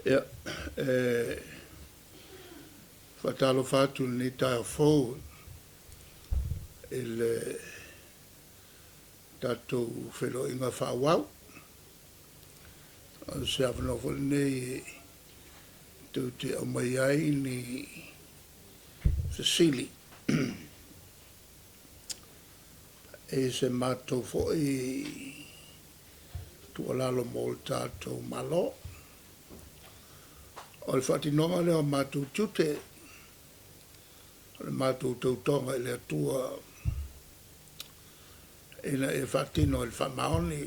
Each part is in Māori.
Ia, whatalo whātu ni tae fōu ele tātou whelo inga whāwau. Se awhanau nei tau te au mai ai ni Cecily. E se mātou fōi tualalo mō le tātou malo. O le whatinonga leo mātou tute, o le mātou tautonga le atua, ina e whatino le whamaoni,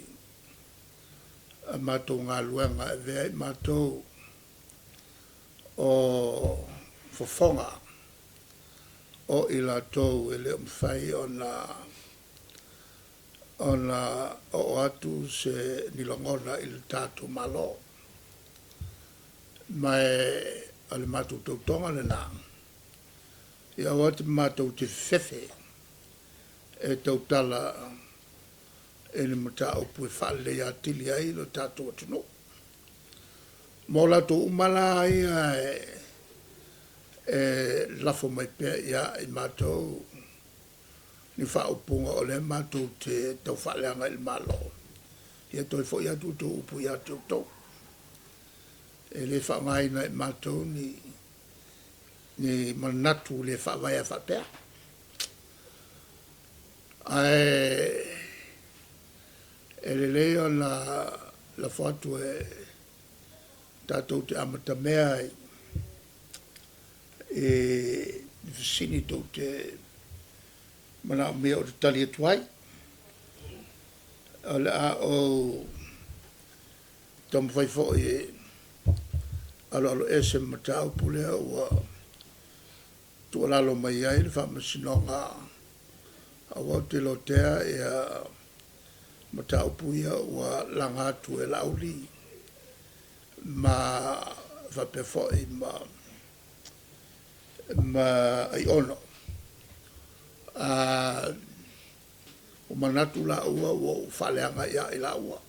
a mātou ngā luenga e vea mātou o fofonga, o ila tau e le mwhai ona o atu se nilongona il tātou malo. Mai ale mātou tautonga le nā. Ia wate mātou te whewhe e tautala e ni mata o pue whale ia tili ai lo tātou atuno. Mō lato umala ia e lafo mai pia ia i mātou ni whaupunga o le mātou te tau whaleanga il malo. Ia toi fo ia tu tau upu ia tau tau. E le whaangai na i mātou ni manatu le whaawai a whapea. E le leo la whatu e tātou te amata mea e sini tau te mana mea o te tali atuai. O le a o tamu whaifo e alo ese matau pulea ua tualalo mai ai le whamasinonga a wate lotea e a matau puia ua langa atu e lauli ma whapefo i ma ai ono o manatu la ua ua whaleanga ia i la ua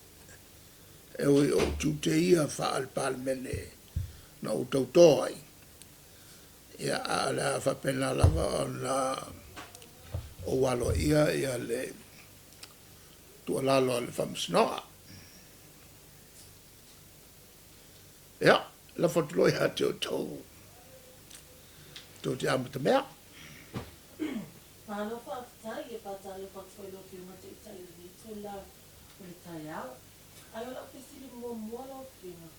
e o tute ia whaal palmene na o tautoa ai. Ia a la whapena lava o walo ia le tualalo le whamsinoa. Ia, la whatuloi ha te o tau. Tau te amata mea. Pāno whaatai e pātale whakawhailo ki umate i tai ni tula o le tai au. Ai o la pesili mua lo whina.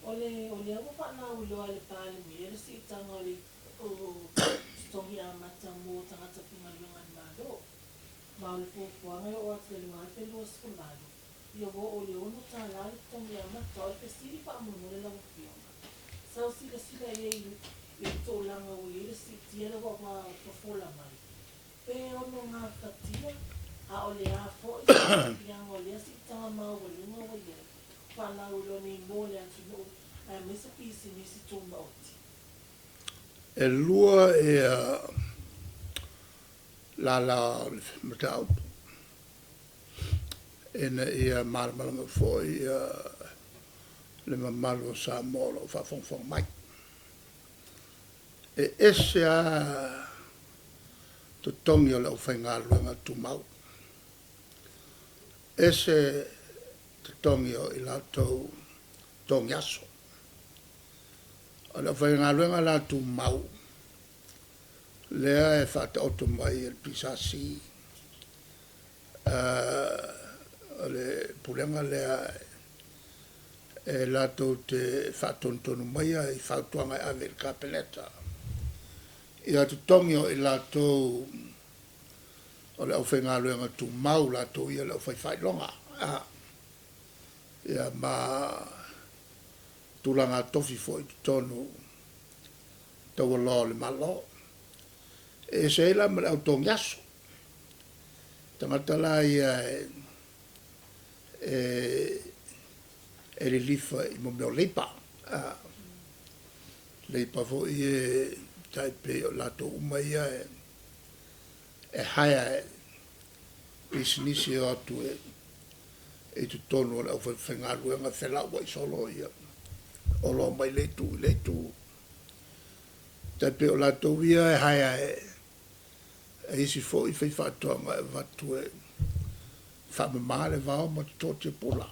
Ole amo whanau loa le pāle mi, ele si tanga le o stongi a mata mō tangata pinga lungan malo. Mao le fōfuanga o atu le lungan pe lua skolalo. Ia wo ole ono tā lali stongi a mata, o le pesili wha amuno le lau whionga. Sau sila e tō langa o ele si tiele wa whafola mai. Pe ono ngā whatia, a ole a fo i pianga o lea si tanga mau o lunga o ele. Whanau lo ni mōle atu no, ai mesa pisi nisi tōma oti. E lua e la matau. E na ia malamalanga foi le mamalo sa molo fa fonfon mai. E ese a to tongi o le whainga luenga tu mau. Ese te tongi o i lātou tongi aso. O le whainga luenga lātou mau. Lea e whata oto mai el pisasi. O le pulenga lea e lātou te whatontonu mai i whautuanga e ave ka peleta. I atu tongi o i lātou o le au whainga luenga tu mau lātou i le au whai longa. Ia ma tulanga tofi fo i tonu tau alo le malo. E se ila ma le au tongi aso. Tangata la ia e le lifa i mo meo leipa. Leipa fo i taipe o lato uma ia e haia pisinisi o atu e tu tonu o le au whengaruenga whelau i solo ia. o lo mai le tu te pe o la to via e hai e isi fo I fai whātua e watu e whamamale vao ma to te pula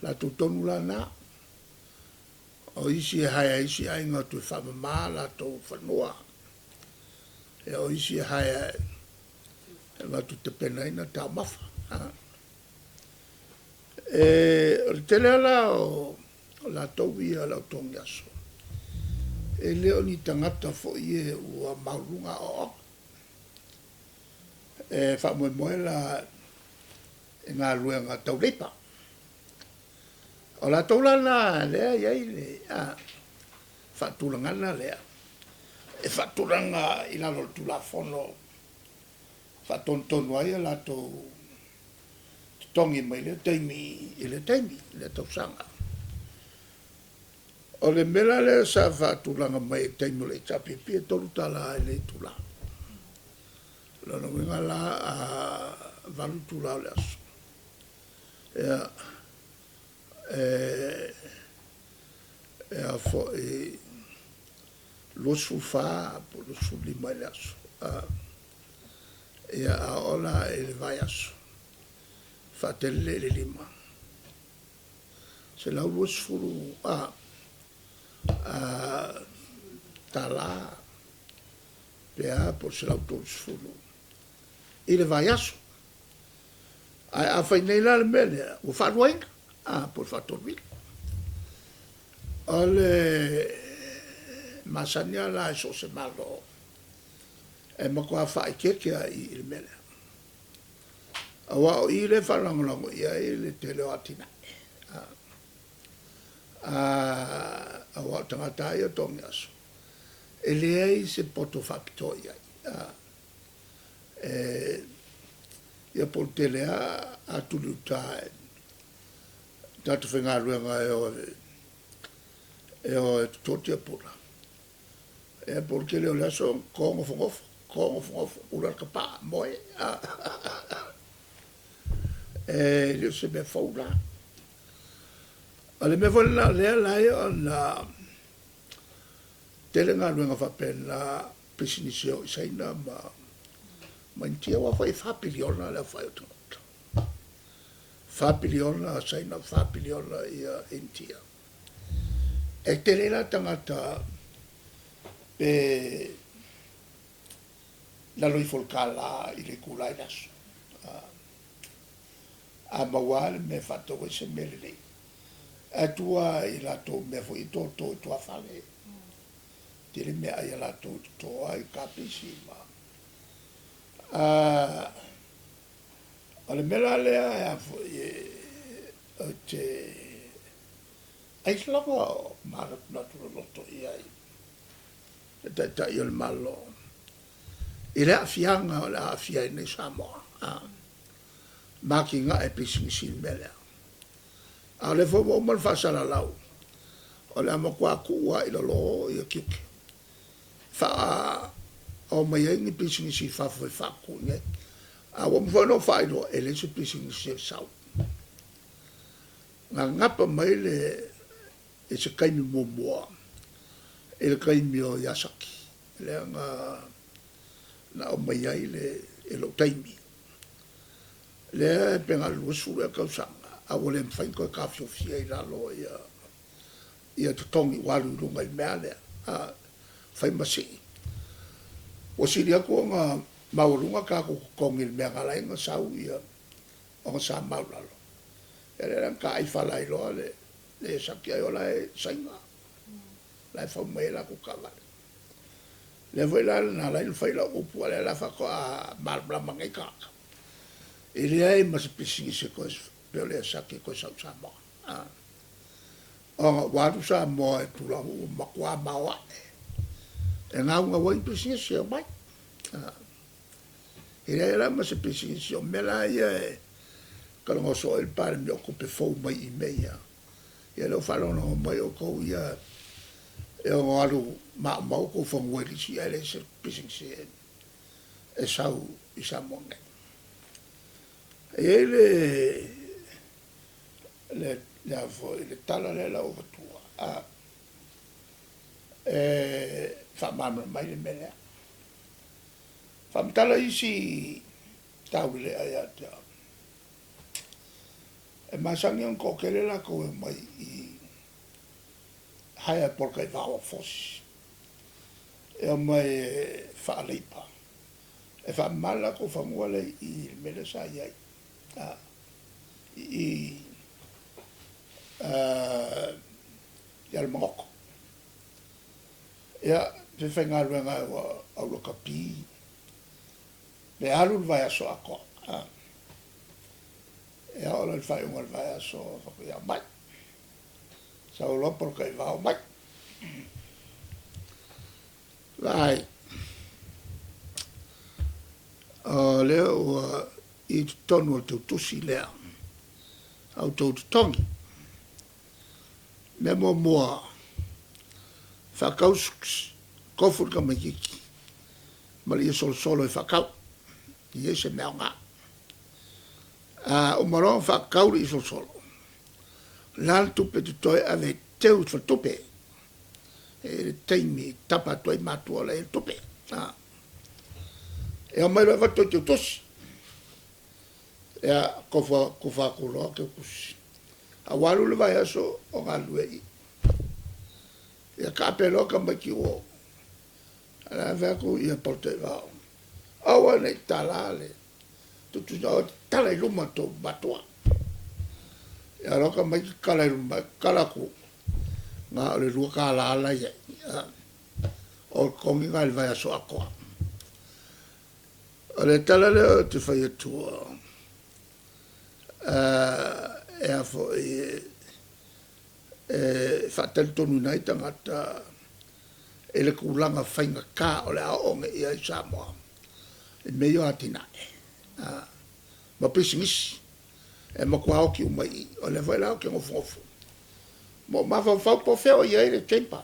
la tu tonu la na o isi e hai isi ai ngā tu whamamala to whanua e o isi e hai e ngā tu te pena ina tau mafa o tele ala o la tau ia la tongi aso e leo ni tangata fo ie ua maurunga o e whamoe moe la e ngā luenga tau leipa o la tau lana lea iai le whatulangana lea e whatulanga I lalo tula fono whatontonu ai la tau tongi mai le taimi I le taimi le tau sanga o le mela le sa whatulanga mai taimi le tapipi e tolu tala le tula lona winga la a valu tula le aso e a fo e losu fa po losu lima le aso e a ola e le vai aso fatele le lima se la losu furu tala pea por se la losu furu e le vai aso a fai nei la le mele o fa luenga por fatorville ole masania la so se malo e mo ko fa ke I il mele awa I le fa longo ia le tele atina awa tangata ia tongas ele ai se poto factoria ia por tele a tuluta tatu whenga luenga e o totia pura. E porque leo laso kongo fongofo, ura kapa moe. E leo se me faula. Ale me vola lea lai na tele ngā luenga whapena pisinisio I saina ma intia wa whai whapiliona lea whai o tangata. Whapiliona saina whapiliona ia intia. E te rera tangata pe la loi folkala I le kulai naso. A mawale me whatoe se mele nei. A tua I la tō me fo I tō tua whale. Tere me ai la tō tō ai kapisi ma. Ale mela lea e a fo I te ai slava mara natura loto I ai. Ta I le malo. I le afianga o le afia nei Samoa. Maki nga e pisimisi mele. A le fo mo mal fasala lau. O le amakua kua I lo I kike. Fa o mai ngi pisimisi fa fo fa ku ne. A wo mo no fa no ele se pisimisi sau. Nga ngapa mai le e se kaimi momoa. E le kaimi o Yasaki. Le nga na o mai ai le lo taimi. Le penga lusu e kausanga. A wole mwhain koe ka whiofia I lalo ia tutongi walu runga I mea lea. Whai masi. O siri ako nga maurunga ka kukongi mea ngalai nga sau ia o nga sa maulalo. E le rang ka ai whalai loa le saki ai o lai sainga. Lai whau mai la kukawale. Le voi la na lai whai la upu ale la whako a marmla mangai kaka. E le ai masipisi se koe peo le saki koe sau sa moa. O nga waru sa moa e tulahu makua mawa. E ngā unga wai pisi se o mai. E le ai la masipisi se o mela ia e kalongo so il pare mi oku pe fou mai I meia. Ia leo whalona o mai o kou ia e o ngaru mau kou whangueri si ele se pising se e sau I sa monge. E le ya fo le tala le la o tua a fa mamma mai le mele fa mtala isi tawile ayata e masangi on ko kele la ko mai I haya por kai va o fos e mai fa leipa e fa mala ko fa ngole I mele sa ia I ya el moko ya te fenga luenga au lo kapi le alu vai aso ako ya ola fai un vai aso ya mai sa lo por kai va mai lai le o I tonu tu tusi le au tu tongi me mo moa whakaus kofur ka makiki mali solo whakau I se mea ngā o maroa whakau I solo lan tupe tu toi ave teu tupe e teimi tapa toi matua le tupe e o mai rawa toi tutosi e a kofa kuroa ke kusi a walu le vai aso o ngā lue I e a ka apelo ka maki o ala veko I a porte vao awa nei talale tutu na tala I luma to batua e a roka maki kala I luma kalaku ngā ole rua ka ala ala ia o kongi ngā vai aso akoa ole talale o te whai atua e a fo whatel tonu nei tangata e le kulanga whainga ka o le aonge I ai Samoa e meo atinae ma pisingisi e ma kua oki umai o le vai lao ke ngofongofu mo ma whau po feo I ai le tempa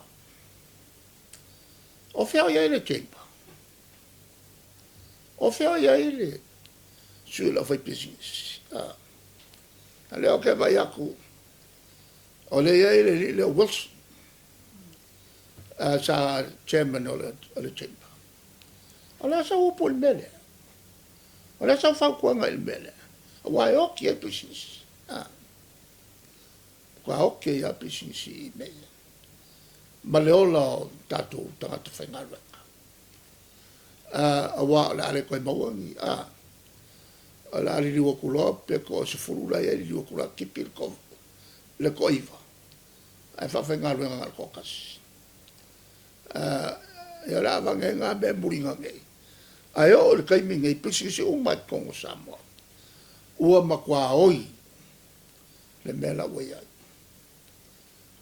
o feo I ai le tempa o feo I ai le sui la whai pisingisi a leo ke vai aku o le iai le Wilson sa chairman o le chamber o le sa upo il mele o le sa whau kuanga il mele o wai oki e pisisi kua oki e pisisi I mele ma le ola o tatou tangata whaingaruanga a wa le ale koe mauangi o le ali liwa kuloa pe ko se furula e liwa kuloa kipi le koiva ai fa fenga luenga ngal kokas e la vange nga be muringa ngai ai o le kai minga I pisi se uma Kongo Samoa ua makwa oi le mela wea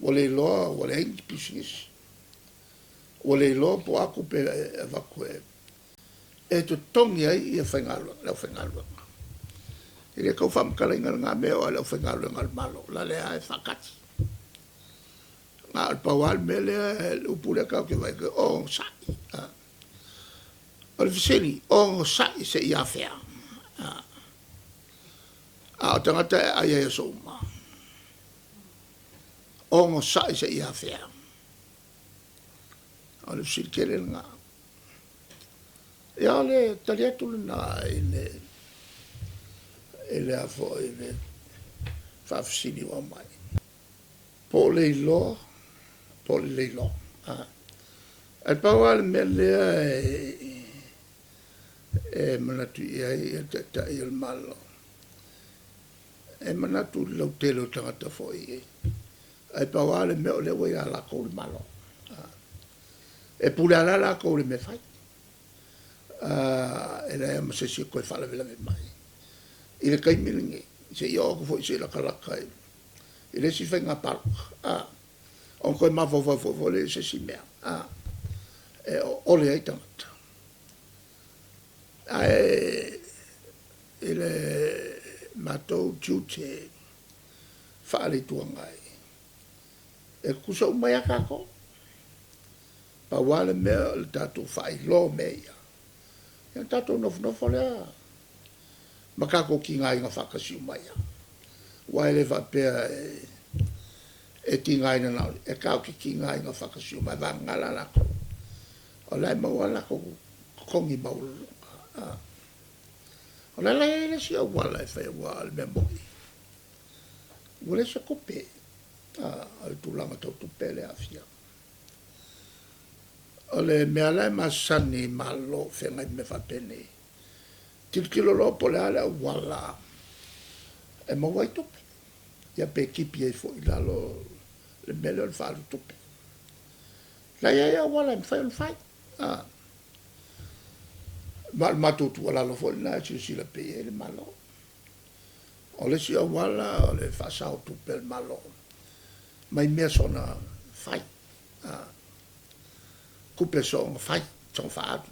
wale loa wale ingi pisi wale loa po aku pe evakue e to tongi ai I fenga luenga Ile kau fam kala ingal ngā meo ala whengaru ngal malo. La lea e whakati. Ngā alpawal mele upule kau ke vai ke o sai. O le fiseni o sai se ia whea. A o tangata e aia e souma. O sai se ia whea. O le fiseni kere ngā. Ia le taliatu na ele a fo ele fa fisini wa mai po le lo al pawal mele e manatu e ta il malo e manatu lo telo tangata fo al pawal me le we ala ko le malo e pula la ko le me fai ele ma se si ko fa la vela mai ile kai milingi se yo ko foi se la kalaka ile si fenga park on ko ma fo le se si mea e ole ai tamata ile matou tute fale tuangai e kusa umaya kako pa wale me le tatu fai lo meia ya tatu no fole makako ki ngai nga whakasi umaya. Wai le whapea e tingai na nau e kau ki kingai nga whakasiu mai wangala lako o lai maua lako kongi maulu o lai lai ele si au wala e whai wala le memoi ule sa kope al tulanga tau tupe le afia o le mea lai masani malo whengai me whapene tilkilo lo po le ale wala e maua i tupe ia pe kipi e fo i lalo le mele o le whaalu tupe la ia wala e mwhai o le whai matutu wala lo fo i na e sila pe e le malo o le si wala o le whaasao tupe le malo mai mea sona whai kupe so nga whai tong whaatu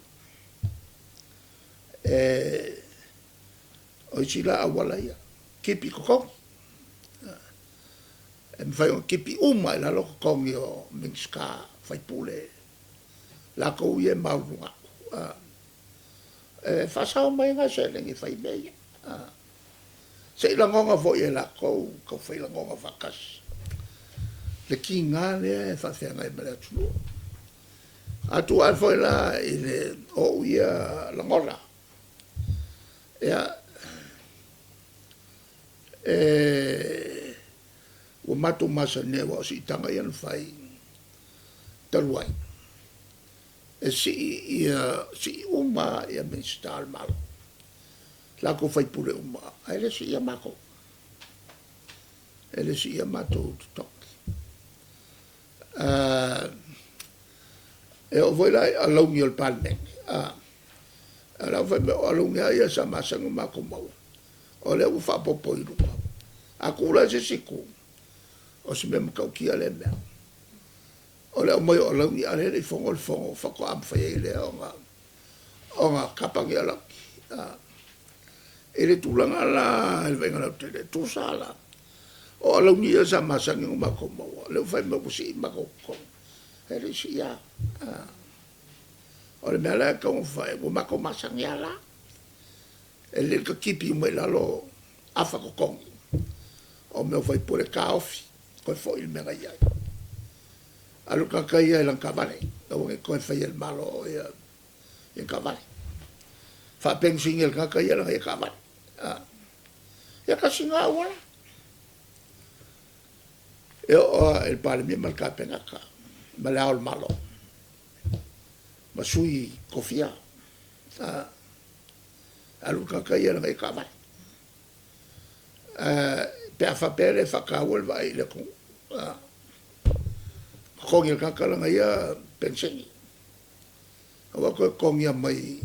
o i sila a wala ia kipi kokongi e mwhai o kipi uma i la loko kongi o Mingska whai pule la kou i e maurunga e whasao mai ngā selengi whai mea se ila ngonga fo i e la kou kau whai la ngonga whakas le ki ngā lea e whawhianga i mele atunu atu al fo i la i le o ia la ngora ua matu masa ne wa si tanga ian whai taluai e si uma ia Minsta al malo la ko whai pule uma ai le si ia mako e le si ia mato tutoki e o voi lai alaungi o le palmengi ala vai me alaungi ia sa masanga mako mau o le u fa popo i rupa a kula se siku o se me makau kia le mea o le o mai o alaungi ale le fongo whako am whai le o nga kapangi ala e le tūlanga la e venga na te le tūsa la o alaungi ia sa masanga mako mau le u fai mako si mako kong e le si ia o le mea le kong whai o mako masanga la e le ka kipi mai lalo afa ko kongi o me foi por ka ofi ko foi il mega ia alu ka kai ia lan kavale o ko foi el malo ia en kavale fa pensin el ka kai ia lan kavale ya ka singa wala el pale mi mal ka penga ka malao el malo masui kofia alu ka kai ia lan kavale pe a whapere whakawal vai le kong kongi el kakalanga ia pensengi awa koe kongi a mai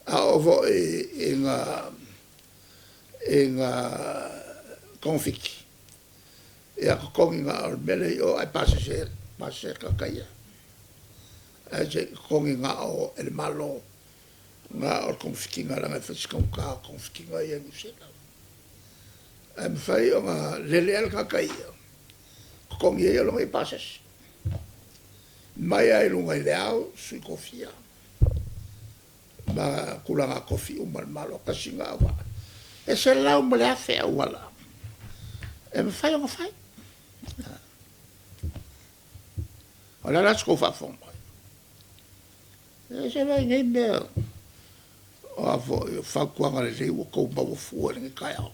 a ovo e ngā konfiki e a kongi ngā almele o ai pase kakaia e se kongi ngā o ele malo ngā o konfiki ngā ranga whasikong kā konfiki ngā ia ngusena e mwhai o ngā lele al kakaia kongi e alonga i pasas mai ai lunga i leao sui kofia ma kulanga kofi umal malo kasi ngā awa e se lau male a whea wala e mwhai o ngā whai o la las ko whafonga e se vai ngei mea o a whakuanga le lewa kou maua fua nge kai au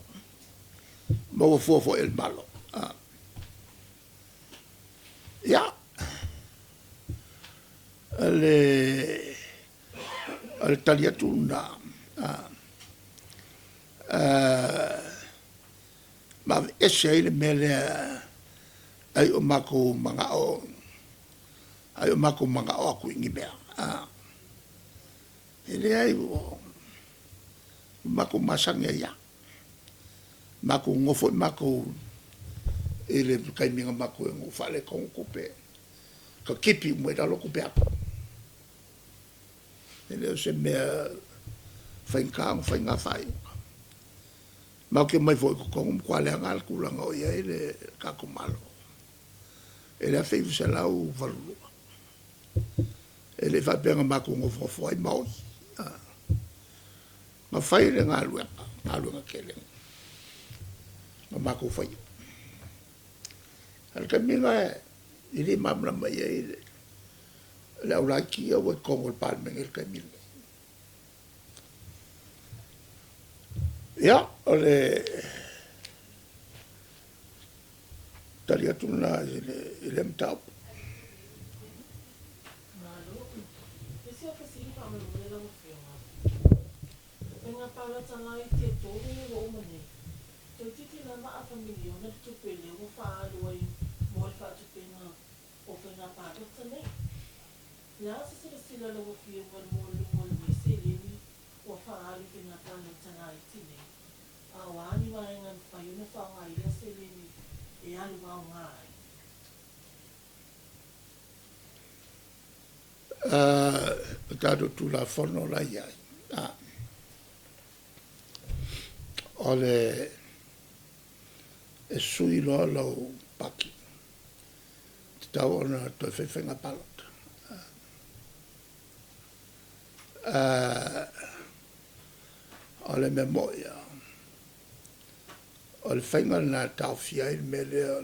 maua fua el malo ya ale talia tuna ma ese ele mele ai o mako manga o aku ingi mea ele ai o mako masanga ya mako ngofo mako ele kai minga mako ngo fale kon kupe ka kipi mo da lo kupe ako ele se me fai nga fai ma ke mai foi ko kwa le ngal kula ngo ia ele ka ko malo ele a fei se la u valu ele fa penga mako ngofo foi mau ma fai le ngalu nga kele ma mako fai al kaminga ili mamla mai ile la ulaki o ko el palme el kaminga ya ole talia tuna ile mtap Para tangai te tōru o mane. Tau titi na maa familia o na tupele o whaaruai mo e whaatupenga o whenga pārata nei. Nā sasara sila lawa whia mwan mo lungo ni se leni o whaaru whenga para tangai tine. A wāni waenga whai una whaungai rea se leni e alu wau ngai. Tātou tū la whono la iai. Ole e sui loa lau paki. Te tau ona toi whewhenga palot. Ole me moia. Ole whenga nā tau whiai me lea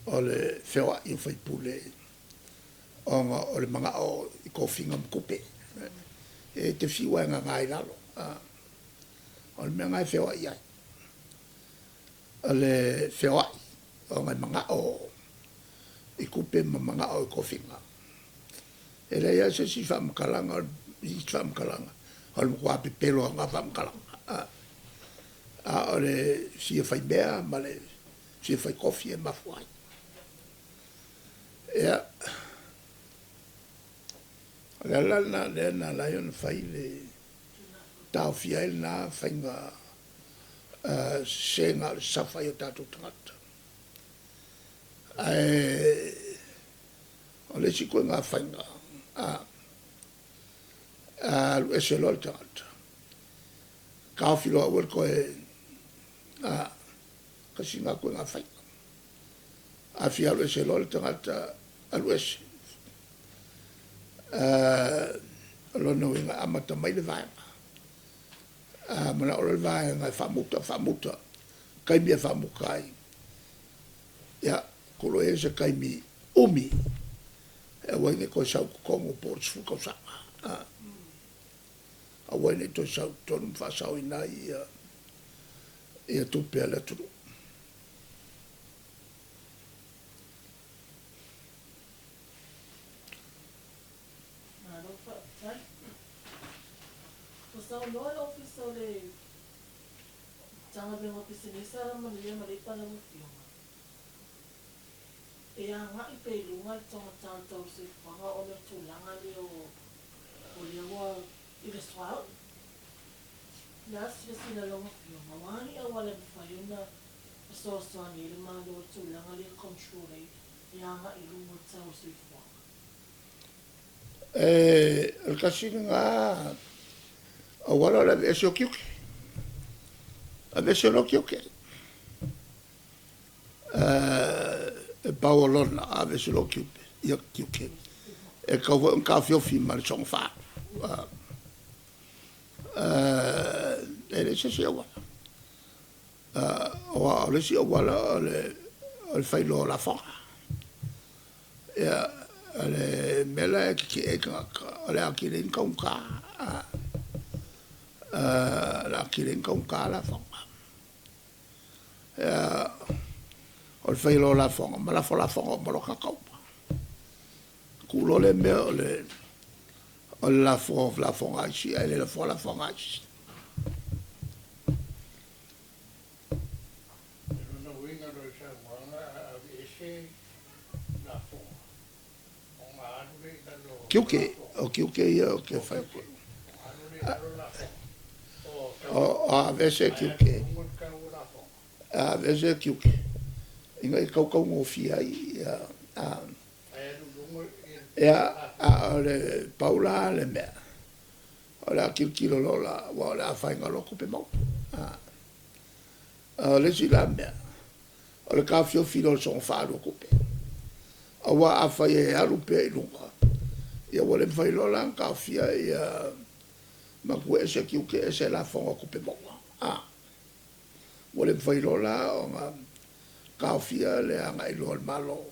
ole whewa i whai pule. Onga ole manga o i ko whinga mkupe. E te whiwa nga ngai lalo. Ole mea ngai whewa iai. Ole whewa i. O ngai manga o i kupe ma manga o i ko whinga. E rei se si whamkalanga, i whamkalanga. Ole mkua api pelo a ngā whamkalanga. Ole si e whai mea, ma le si e whai kofi e mafuai. Ea. Ole lana le na laion whai le tau fiail nā whainga senga le sawhai o tātou tangata. O le si koe ngā whainga lu e se loa le tangata. Ka whilo a wer koe kasi ngā koe ngā whainga. A whia lu e se loa le tangata alu e se. Lono inga amata mai le vaenga. Mana ora le vaenga whamuta. Kaimi e whamukai. Ia, kolo e se kaimi umi. E waine koe sau kukongo por tsuko sanga. A waine to sau tonu whasau inai ia tupe ala tunu. Sau loa la ofisa o le tanga benga pisinisa la manuia ma le pala mo fiona. E a ngai pe lunga i tonga tātou se whanga o le tūlanga le o le awa i le swau. Nā sila longa fiona. Wani a wale mwhaiuna a soaswani le malo o tūlanga le controle e a ngai lunga tau se whanga. El kasini ngā awala la vesio kiuke. A vesio no kiuke. Paolona a vesio no kiuke. Ia kiuke. E kaua un kawhio fima le song wha. E le se awala. O le si awala o le whailo la whanga. Ia le mela ki e kaka. O le aki le inkaunka. La kiring kong kala fonga. O le whailo la fonga, ma la fonga maro kakaupa. Kulo le mea o le la fonga isi, ele la fonga isi. Kiuke, o kiuke ia o ke whai koe. A vese kiuke. A vese kiuke. Inga I kau ngō fia I a le paula le mea. O le a kiukilo lola, wa o le a whainga loko pe mau. Le si la mea. O le ka fio filo le son whaaro kope. A wa a whai e alu pe I lunga. Ia wale mwhai lola ka fia ma kue se kiuke se la fonga kupe monga. Wale mwhai lola o ngā kaofia le anga i loa le malo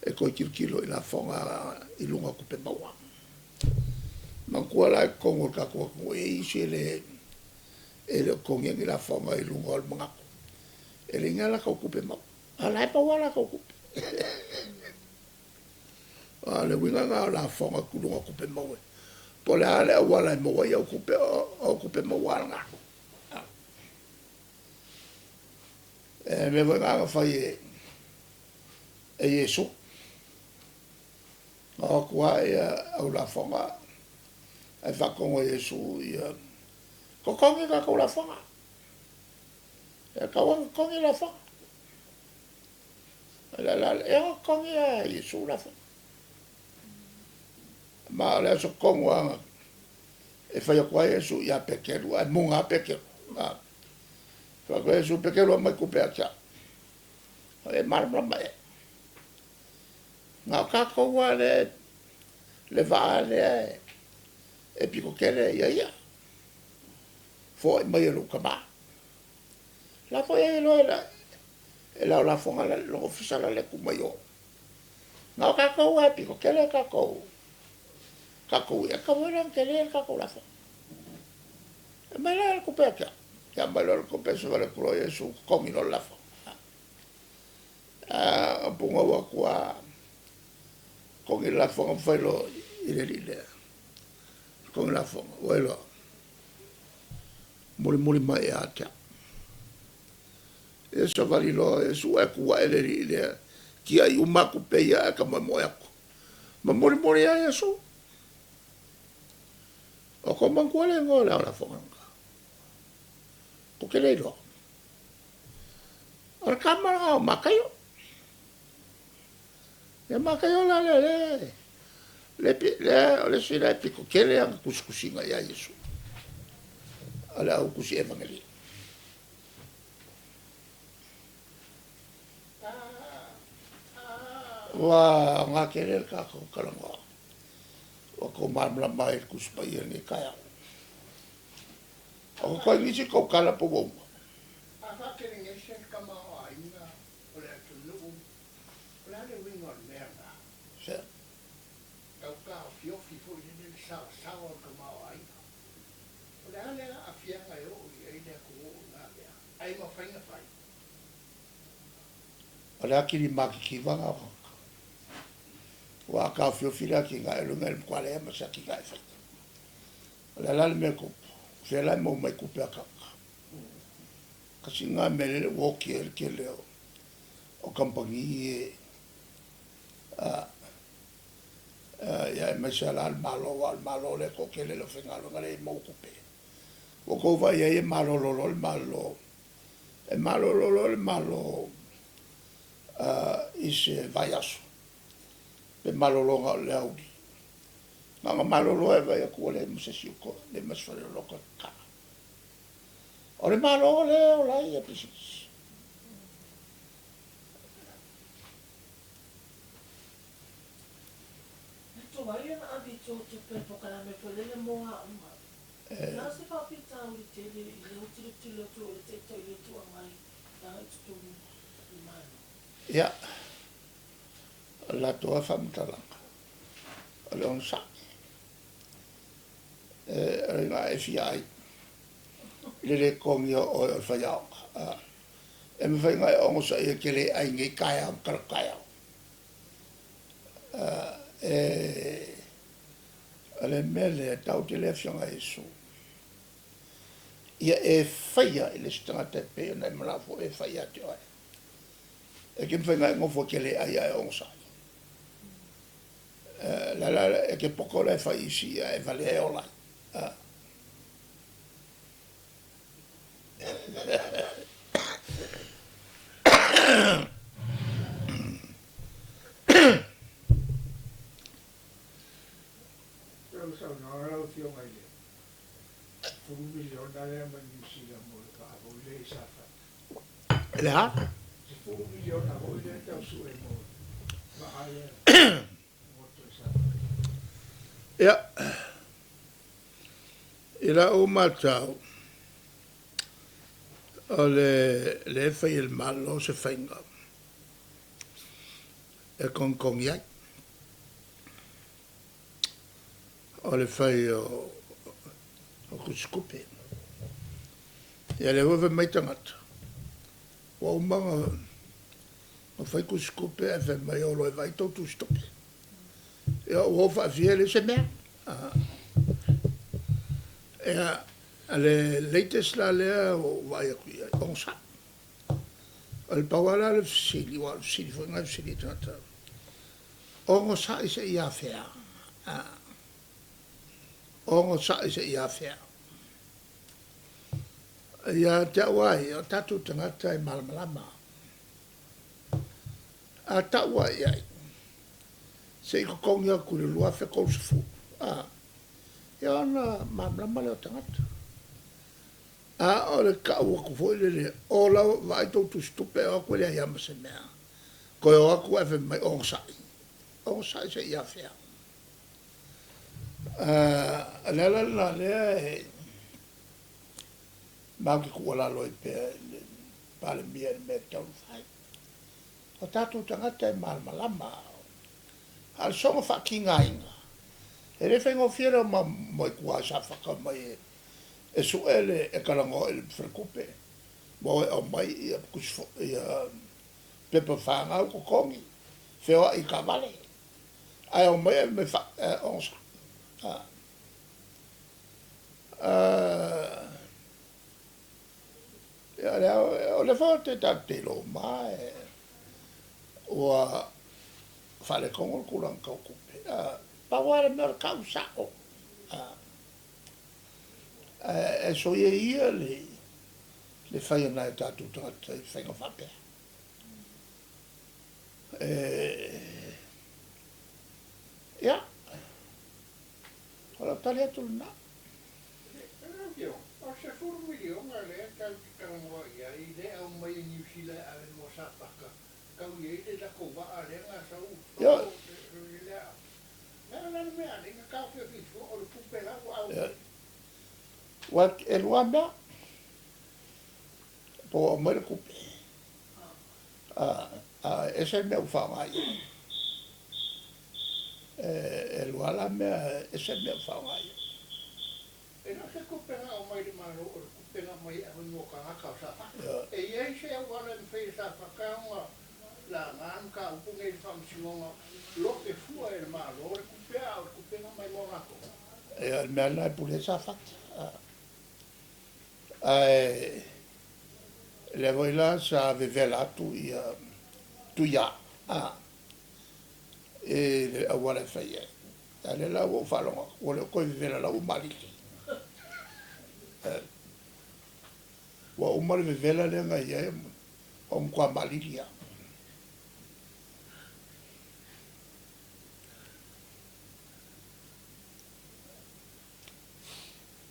e koe kirikilo i la fonga i lunga kupe maua. Mangkua la kongo ka kua kongo e isi e le kongi i la fonga i lunga o le mangako. E le ngala kau kupe maua. Ala e pa wala kau kupe. Le winga ngā la fonga kulunga kupe maua. Po le ale a wala e maua i au kupe maua ngā. Me winga ngā whai e Yesu. O kua e au la fonga. E whakongo Yesu i ko kongi ka kau la fonga. E kau kongi la fonga. E kongi a Yesu la fonga. Ma le so kongo anga. E whai kua Yesu i a pekeru. A munga pekeru. Whai kua Yesu pekeru a mai kupe a kia. E marama mai. Ngā kākoua le vaa le e piko kere ia. Fo e mai elu kama. La fo e ilo e lau la fonga le longo fisala le kumai o. Ngā kākoua e piko kere kākou. Kākou e kawera kere e kākou la fonga. E mai la e kupe kia. Kia mai la e kupe se vale kuro Yesu kongi no la fonga. Punga wakua kongi la fonga whailo i le lile. Kongi la fonga, wailo. Muri mai e atea. E sa wali lo, e su e kua e le lile. Kia i umaku peia e ka mamoe aku. Ma muri a e su. O ko mangkua le ngō leo la fonga. Ko ke leilo. Ar kamara o makayo. E makayo la le sira e piko kele anga kusikusinga ia Yesu. Ale au kusi evangeli. Wa ngā kele ka kau kalanga. Wa ko marmla mai kuspa ia ni kaya. O ko ngisi kau kala po wong. Aka kele ngesen kama o ainga. Ole atu lugu. Ole ale wingon merda. Se. Kau ka fiofi fo i nil sawa kama o ainga. Ole ale a fianga e o i aile ko o ngā mea. Ai ma whainga whai. Ole akiri maki ki wanga wanga. Wa ka fiofila ki ngā elunga el mkwale ema sa ki ngai whai. Ole lale me kupu. Fela mo mai kupe a kaka. Kasi ngā mele woki el ke leo. O kampangi e ya e mai sa la al malo le ko ke le lo whengalo ngare e mau kupe. O ko vai e malo lolo le malo. E malo lolo le malo i se vai aso. Le malo longa le audi. Nga malo lo e vai a kua le musesi uko, le maswale loko ka. O le malo le o lai e pisis. Ito wai ana abi tō pe pokala me pole le moa uma. Nā se whapita uri te le utiri tū o le te tau i tu a mai. Nā itu i mai. Ia. La toa whamutalanga. O le on sa. Ngā e fia ai. Le kongi o whaiao. E me whai ngai ongo sa ia ke le ai ngai kaya am karakaya. Le mele tau te le fianga Yesu. Ia e whaia i le stanga te peo nei manafo e whaia te ai. E ke mwhai ngai ngofo ke le ai ai ongo sa. E ke poko le whai isi e vale e olai. Le ha? Ia. Ira o matau. O le whai il malo se whainga. e kong iai. O le whai o kuskupe. Ia le wawe mai tangata. Wa umanga o whai kuskupe e whai mai o loi vai tautu stope. Ia o wha afiele se mea. Ia le latest la lea o vai aku iai. O sa. O le pawala le fsili, wa le fsili, fo ngai fsili tangata. O sa i se ia whea. O sa i se ia whea. Ia te awai, o tatu tangata i malamalama. A ta awai ai. Se i kokongi aku le lua whe kousafu. Ia ana malamalama leo tangata. O le ka ua kufoi le o lau vai tautu stupe o aku le iama se mea. Koe o aku ewe mai o sai. O sai se ia whea. Lela la lea e mau ki kua lalo i pēr pale mia me tau whai. O tātou tangata e malamalama. Al songa whakinga inga. E re whengo whiera ma moi kua sa whaka mai e su ele e karango ele whirakupe. Mo e au mai i a kusfo i a pepa whangau ko kongi. Whioa i ka vale. Ai au mai e me onsa. O le whao te tate lo mai ua whale kongo kurang kau kupe. Paware mea kau sao. E so ia ia le whai ana e tatu tangata i whainga whapea. Ia. Ora tali atu na. O se furu milionga le tau ki karangoa ia i le au mai i New Zealand a le mo sapaka. Kau ia i le lako waa le ngā sau. Ia. Nā nana mea le ngā kau whia whifu o le pupe lau au. Wa e lua mea. Po o mai le kupe. E se mea uwhangai. E lua la mea e se mea uwhangai. E nā se kupenga o mai le maro o le kupenga mai a hoi ka ngaka o sa. E iei se au wala ni whai sa whakaunga la ngānu ka upunga i whamsingonga lope fua e le maro o le kupea o le kupenga mai mo ngako. E mea nai pule sa whaka. Le voi la sa vevela atu i tu ia. E le awala whai e. Ale la o whalonga. O le koe vevela la o maliki. Wa umare vevela le ngai e o mkwa maliria.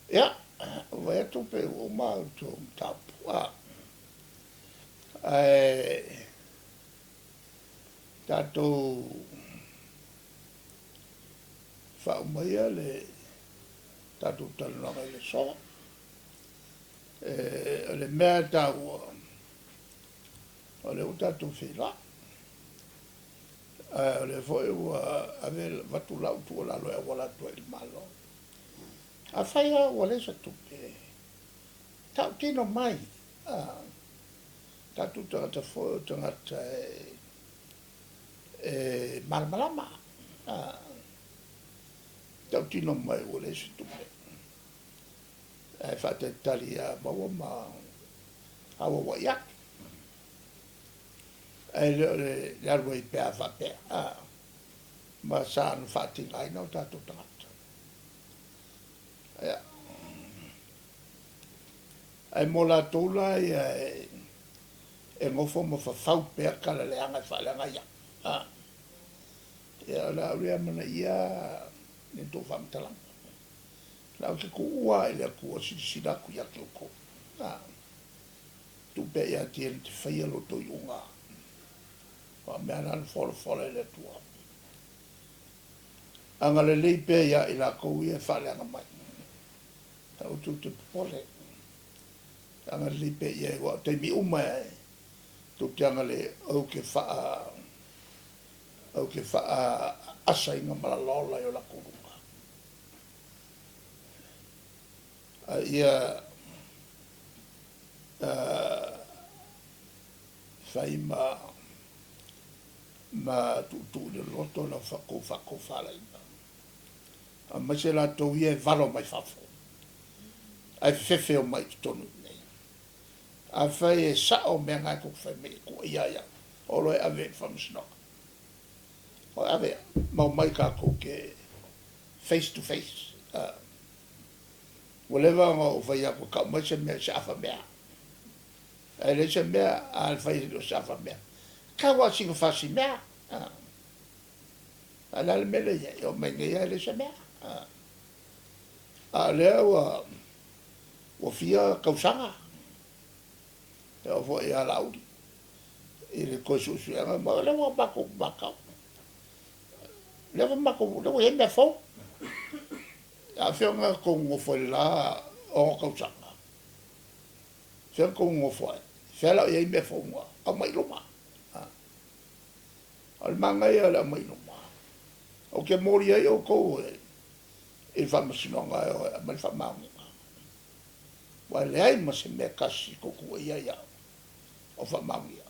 Ia, vai atu pe o mau tō tapu. Tātou whaumaia le tātou talunanga i le soa. Le mea tau o le tātou whila. O le foi ua ave watu lau tu o lalo e wala tu e malo. A whaia ua le sa tupe. Tau tino mai. Tātou tangata foi tangata malamalama. Tau tino mai ua le sa tupe. E whate tali a maua ma awa waiak. E le arwa i pēa whapea. Ma sānu whati ngai nau tātou tangata. E mo la tōla e ngofo mo whawhau pēa kala le anga whalenga ia. E la rea mana ia ni tō whamtalanga. Nau ke ko ua ele a kua sisina ku ya ke ko. Tu pe ia tien te whaia loto i unga. Wa mea nan whole ele tua. Anga le lei pe ia i la kou ia whale anga mai. Tau tu te pole. Anga le lei pe ia i wa te mi uma e. Tu te anga le au ke wha au ke wha asa inga malalola o la kurunga. Ia whai ma tu le loto la whako whala ina. A mai se la tau ia valo mai whafo. Ai whewhe o mai tonu nei. A whai e sao mea ngai kuk whai mei kua ia. Olo e ave whamsnoka. O ave mau mai ka ke face to face. Whatever o whai ako ka mai se mea se awha mea. Ai le se mea a whai se awha mea. Ka wa singa whasi mea. A la le mele ia. O mai ngai le se mea. A lea wa fia kausanga. E o fo e a lauri. I le koe susuanga ma le wa bako bakau. Le wa mako, le wa e mea fo. A whionga ko ngofo la o kausanga. Whionga ko ngofo e. Whiala o e mea fo ngua. A mai loma. Al manga ia la mai loma. O ke mori ai o ko e whamasinonga e o mai whamaunga. Wa le ai ma se mea kasi ko kua ia o whamaunga.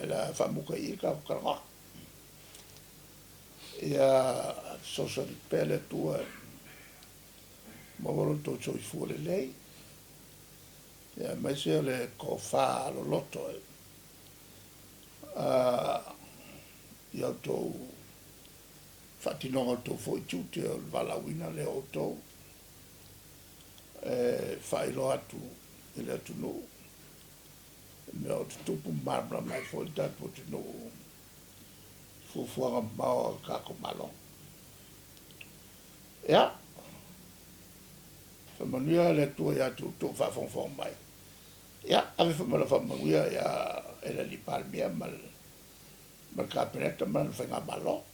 La whamuka i ka whakaraha. Ia social pele tua mawaro tō choi fuole lei. Ia mai se le ko wha lo loto e. Ia tō whatinonga tō fōi tūte o walawina le o tō. Whailo atu i le atu no. Me o tupu marmra mai fōi tatu te no. Fufuanga maua kako malo. Ia. Whamanuia le tua ia tu whawhongwhong mai. Ia, ave whamala whamanuia ia e le li palmia mal kapeneta mal whenga malo.